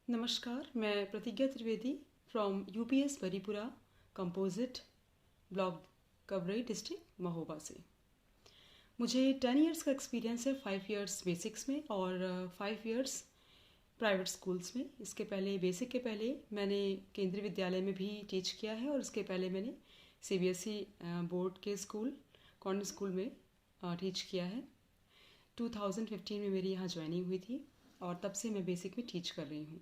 नमस्कार, मैं Pratigya Trivedi from UPS Baripura composite block Kawarai district Mahoba से। मुझे 10 इयर्स का एक्सपीरियंस है, 5 इयर्स बेसिक्स में और 5 इयर्स प्राइवेट स्कूल्स में। इसके पहले बेसिक के पहले मैंने केंद्रीय विद्यालय में भी टीच किया है और उसके पहले मैंने सीबीएसई बोर्ड के स्कूल कॉन्वेंट स्कूल में टीच किया है। 2015 में मेरी यहाँ ज्वाइनिंग हुई थी और तब से मैं बेसिक में टीच कर रही हूँ।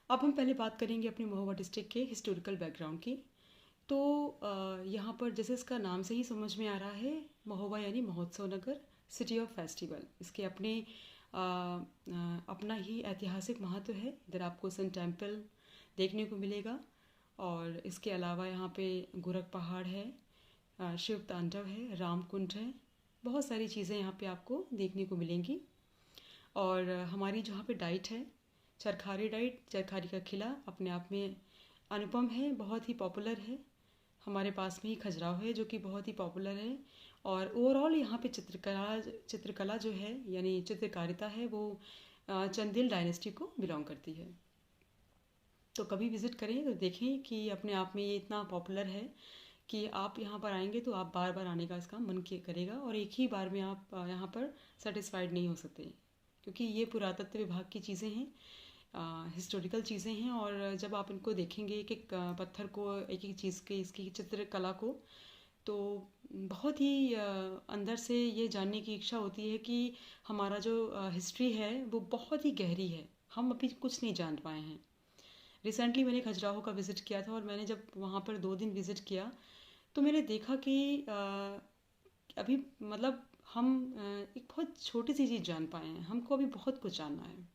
अब हम पहले बात करेंगे अपने महोबा डिस्ट्रिक्ट के हिस्टोरिकल बैकग्राउंड की। तो यहाँ पर जैसे इसका नाम से ही समझ में आ रहा है, महोबा यानी महोत्सव नगर, सिटी ऑफ फेस्टिवल। इसके अपने अपना ही ऐतिहासिक महत्व है। इधर आपको सन टेम्पल देखने को मिलेगा और इसके अलावा यहाँ पे गोरख पहाड़ है, शिव तांडव है, राम कुंड है, बहुत सारी चीज़ें यहाँ पे आपको देखने को मिलेंगी। और हमारी जहाँ पे डाइट है, चरखारी डाइट, चरखारी का किला अपने आप में अनुपम है, बहुत ही पॉपुलर है। हमारे पास में ही खजुराहो है जो कि बहुत ही पॉपुलर है। और ओवरऑल यहाँ पे चित्रकला जो है यानी चित्रकारिता है वो चंदेल डायनेस्टी को बिलोंग करती है। तो कभी विज़िट करें तो देखें कि अपने आप में ये इतना पॉपुलर है कि आप यहाँ पर आएंगे तो आप बार बार आने का इसका मन करेगा और एक ही बार में आप यहाँ पर सेटिस्फाइड नहीं हो सकते, क्योंकि ये पुरातत्व विभाग की चीज़ें हैं, हिस्टोरिकल चीज़ें हैं। और जब आप इनको देखेंगे एक एक पत्थर को, एक एक चीज़ के, इसकी चित्रकला को, तो बहुत ही अंदर से ये जानने की इच्छा होती है कि हमारा जो हिस्ट्री है वो बहुत ही गहरी है, हम अभी कुछ नहीं जान पाए हैं। रिसेंटली मैंने खजुराहो का विज़िट किया था और मैंने जब वहाँ पर 2 दिन विज़िट किया तो मैंने देखा कि अभी मतलब हम एक बहुत छोटी सी चीज़ जान पाए हैं, हमको अभी बहुत कुछ जानना है।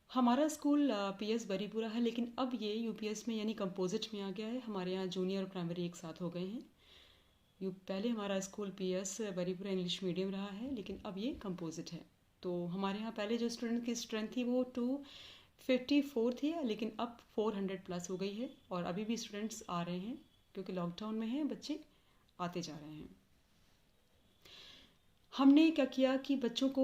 हमारा स्कूल पीएस बरीपुरा है, लेकिन अब ये यूपीएस में यानी कंपोजिट में आ गया है। हमारे यहाँ जूनियर और प्राइमरी एक साथ हो गए हैं। पहले हमारा स्कूल पीएस बरीपुरा इंग्लिश मीडियम रहा है, लेकिन अब ये कंपोजिट है। तो हमारे यहाँ पहले जो स्टूडेंट की स्ट्रेंथ थी वो 254 थी, लेकिन अब 400 प्लस हो गई है और अभी भी स्टूडेंट्स आ रहे हैं, क्योंकि लॉकडाउन में हैं, बच्चे आते जा रहे हैं। हमने क्या किया कि बच्चों को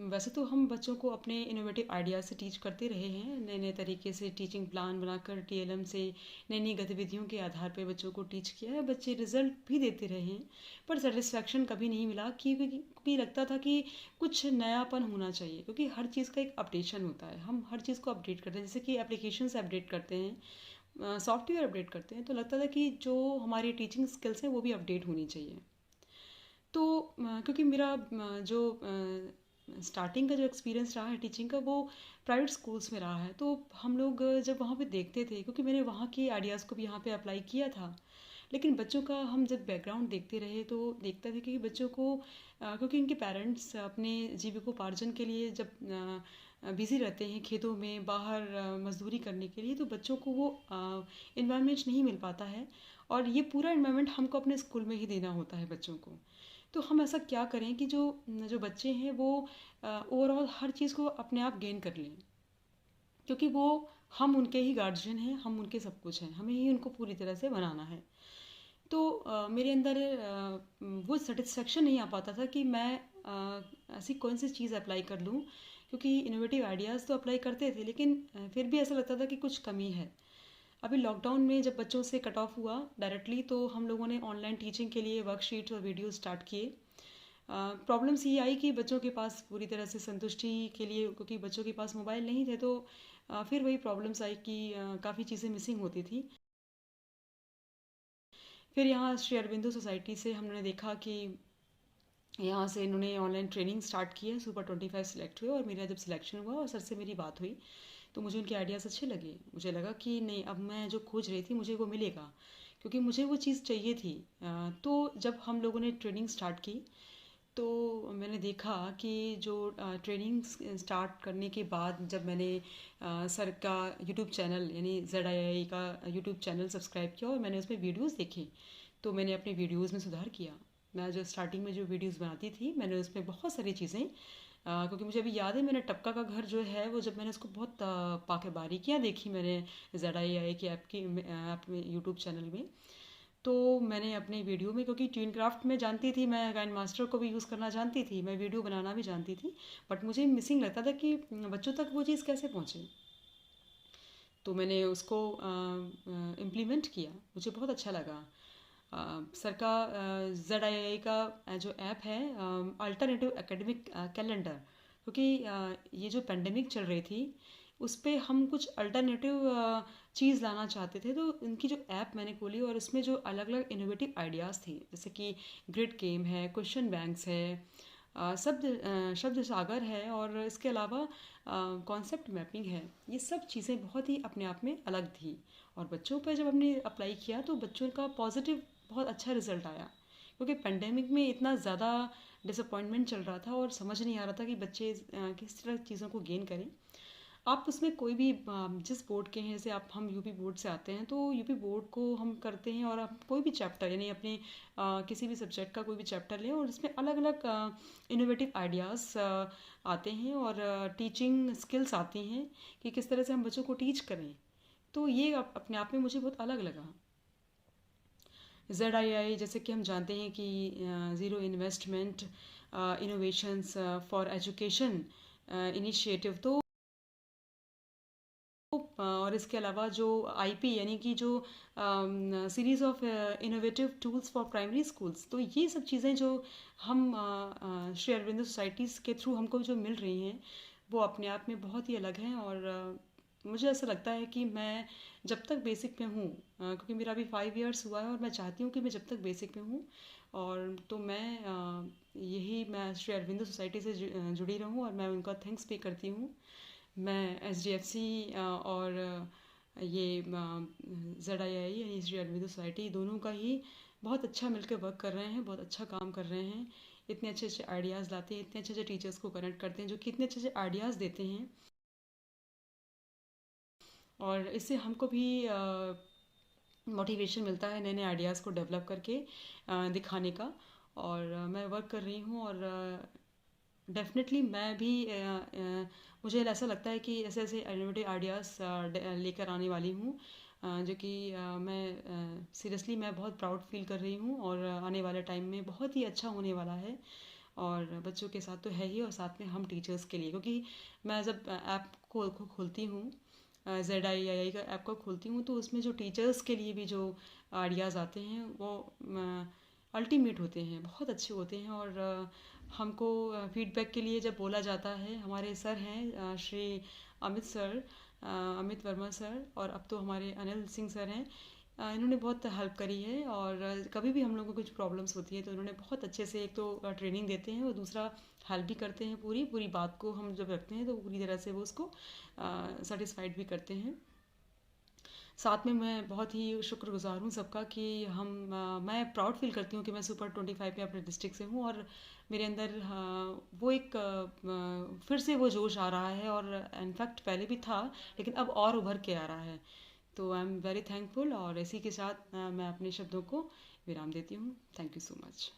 वैसे तो हम बच्चों को अपने इनोवेटिव आइडियाज़ से टीच करते रहे हैं, नए नए तरीके से टीचिंग प्लान बनाकर टीएलएम से नई नई गतिविधियों के आधार पर बच्चों को टीच किया है। बच्चे रिजल्ट भी देते रहे हैं, पर सेटिस्फैक्शन कभी नहीं मिला, क्योंकि लगता था कि कुछ नयापन होना चाहिए, क्योंकि हर चीज़ का एक अपडेशन होता है। हम हर चीज़ को अपडेट करते हैं, जैसे कि एप्लीकेशन से अपडेट करते हैं, सॉफ्टवेयर अपडेट करते हैं, तो लगता था कि जो हमारी टीचिंग स्किल्स हैं वो भी अपडेट होनी चाहिए। तो क्योंकि मेरा जो स्टार्टिंग का जो एक्सपीरियंस रहा है टीचिंग का वो प्राइवेट स्कूल्स में रहा है, तो हम लोग जब वहाँ पे देखते थे, क्योंकि मैंने वहाँ के आइडियाज़ को भी यहाँ पे अप्लाई किया था, लेकिन बच्चों का हम जब बैकग्राउंड देखते रहे तो देखते थे कि बच्चों को क्योंकि इनके पेरेंट्स अपने जीविकोपार्जन के लिए जब बिज़ी रहते हैं खेतों में बाहर मजदूरी करने के लिए, तो बच्चों को वो इन्वायरमेंट नहीं मिल पाता है और ये पूरा इन्वायरमेंट हमको अपने स्कूल में ही देना होता है बच्चों को। तो हम ऐसा क्या करें कि जो जो बच्चे हैं वो ओवरऑल हर चीज़ को अपने आप गेन कर लें, क्योंकि वो हम उनके ही गार्जियन हैं, हम उनके सब कुछ हैं, हमें ही उनको पूरी तरह से बनाना है। तो मेरे अंदर वो सेटिस्फेक्शन नहीं आ पाता था कि मैं ऐसी कौन सी चीज़ अप्लाई कर लूँ, क्योंकि इनोवेटिव आइडियाज़ तो अप्लाई करते थे, लेकिन फिर भी ऐसा लगता था कि कुछ कमी है। अभी लॉकडाउन में जब बच्चों से कट ऑफ हुआ डायरेक्टली, तो हम लोगों ने ऑनलाइन टीचिंग के लिए वर्कशीट्स और वीडियो स्टार्ट किए। प्रॉब्लम्स ये आई कि बच्चों के पास पूरी तरह से संतुष्टि के लिए, क्योंकि बच्चों के पास मोबाइल नहीं थे, तो फिर वही प्रॉब्लम्स आई कि काफ़ी चीज़ें मिसिंग होती थी। फिर यहाँ श्री अरविंदो सोसाइटी से हमने देखा कि यहाँ से इन्होंने ऑनलाइन ट्रेनिंग स्टार्ट की है, सुपर 25 सिलेक्ट हुए और मेरा जब सिलेक्शन हुआ और सर से मेरी बात हुई तो मुझे उनके आइडियाज़ अच्छे लगे। मुझे लगा कि नहीं, अब मैं जो खोज रही थी मुझे वो मिलेगा, क्योंकि मुझे वो चीज़ चाहिए थी। तो जब हम लोगों ने ट्रेनिंग स्टार्ट की तो मैंने देखा कि जो ट्रेनिंग स्टार्ट करने के बाद जब मैंने सर का यूट्यूब चैनल यानी ZII का यूट्यूब चैनल सब्सक्राइब किया और मैंने उसमें वीडियोस देखे, तो मैंने अपने वीडियोस में सुधार किया। मैं जो स्टार्टिंग में जो वीडियोस बनाती थी मैंने उसमें बहुत सारी चीज़ें क्योंकि मुझे अभी याद है, मैंने टपका का घर जो है वो जब मैंने उसको बहुत बारीकियाँ देखी मैंने ZII के ऐप में यूट्यूब चैनल में, तो मैंने अपने वीडियो में, क्योंकि ट्यून क्राफ्ट में जानती थी, मैं काइन मास्टर को भी यूज़ करना जानती थी, मैं वीडियो बनाना भी जानती थी, बट मुझे मिसिंग लगता था कि बच्चों तक वो चीज़ कैसे पहुँचे। तो मैंने उसको इम्प्लीमेंट किया, मुझे बहुत अच्छा लगा। सर का ZII का जो ऐप है, अल्टरनेटिव एकेडमिक कैलेंडर, क्योंकि ये जो पेंडेमिक चल रही थी उस पे हम कुछ अल्टरनेटिव चीज़ लाना चाहते थे, तो उनकी जो ऐप मैंने खोली और उसमें जो अलग अलग इनोवेटिव आइडियाज़ थे, जैसे कि ग्रिड गेम है, क्वेश्चन बैंक्स है, शब्द सागर है, और इसके अलावा कॉन्सेप्ट मैपिंग है। ये सब चीज़ें बहुत ही अपने आप में अलग थी, और बच्चों पर जब हमने अप्लाई किया तो बच्चों का पॉजिटिव बहुत अच्छा रिजल्ट आया, क्योंकि पेंडेमिक में इतना ज़्यादा डिसअपॉइंटमेंट चल रहा था और समझ नहीं आ रहा था कि बच्चे किस तरह चीज़ों को गेन करें। आप उसमें कोई भी जिस बोर्ड के हैं, जैसे आप हम यूपी बोर्ड से आते हैं, तो यूपी बोर्ड को हम करते हैं, और आप कोई भी चैप्टर, यानी अपने किसी भी सब्जेक्ट का कोई भी चैप्टर लें, और इसमें अलग अलग इनोवेटिव आइडियाज़ आते हैं, और टीचिंग स्किल्स आती हैं कि किस तरह से हम बच्चों को टीच करें। तो ये अपने आप में मुझे बहुत अलग लगा। ZII, जैसे कि हम जानते हैं कि zero investment innovations for education initiative, तो और इसके अलावा जो IP, यानी कि जो series of innovative tools for primary schools, तो ये सब चीज़ें जो हम श्री अरविंदो सोसाइटीज़ के थ्रू हमको जो मिल रही हैं, वो अपने आप में बहुत ही अलग हैं। और मुझे ऐसा लगता है कि मैं जब तक बेसिक में हूँ, क्योंकि मेरा अभी 5 years हुआ है, और मैं चाहती हूँ कि मैं जब तक बेसिक में हूँ, और तो मैं श्री अरविंदो सोसाइटी से जुड़ी रहूँ, और मैं उनका थैंक्स भी करती हूँ। मैं SDFC और ये ZII, यानी श्री अरविंदो सोसाइटी, दोनों का ही बहुत अच्छा मिलकर वर्क कर रहे हैं, बहुत अच्छा काम कर रहे हैं। इतने अच्छे अच्छे आइडियाज़ लाते हैं, इतने अच्छे अच्छे टीचर्स को कनेक्ट करते हैं जो कि इतने अच्छे अच्छे आइडियाज़ देते हैं, और इससे हमको भी मोटिवेशन मिलता है नए नए आइडियाज़ को डेवलप करके दिखाने का। और मैं वर्क कर रही हूँ, और डेफिनेटली मैं भी मुझे ऐसा लगता है कि ऐसे ऐसे इनोवेटिव आइडियाज़ लेकर आने वाली हूँ, जो कि मैं सीरियसली मैं बहुत प्राउड फील कर रही हूँ, और आने वाले टाइम में बहुत ही अच्छा होने वाला है, और बच्चों के साथ तो है ही, और साथ में हम टीचर्स के लिए, क्योंकि मैं जब ऐप को खोलती हूँ, ZII का ऐप को खोलती हूँ, तो उसमें जो टीचर्स के लिए भी जो आइडियाज़ आते हैं वो अल्टीमेट होते हैं, बहुत अच्छे होते हैं। और हमको फीडबैक के लिए जब बोला जाता है, हमारे सर हैं श्री अमित सर, अमित वर्मा सर, और अब तो हमारे अनिल सिंह सर हैं, इन्होंने बहुत हेल्प करी है, और कभी भी हम लोगों को कुछ प्रॉब्लम्स होती है तो इन्होंने बहुत अच्छे से, एक तो ट्रेनिंग देते हैं, और दूसरा हेल्प भी करते हैं। पूरी पूरी बात को हम जब रखते हैं तो पूरी तरह से वो उसको सेटिस्फाइड भी करते हैं। साथ में मैं बहुत ही शुक्रगुजार हूँ सबका कि मैं प्राउड फील करती हूँ कि मैं सुपर 25 में अपने डिस्ट्रिक्ट से हूँ, और मेरे अंदर वो एक फिर से वो जोश आ रहा है, और इनफैक्ट पहले भी था, लेकिन अब और उभर के आ रहा है। तो आई एम वेरी थैंकफुल, और इसी के साथ मैं अपने शब्दों को विराम देती हूँ। Thank you so much.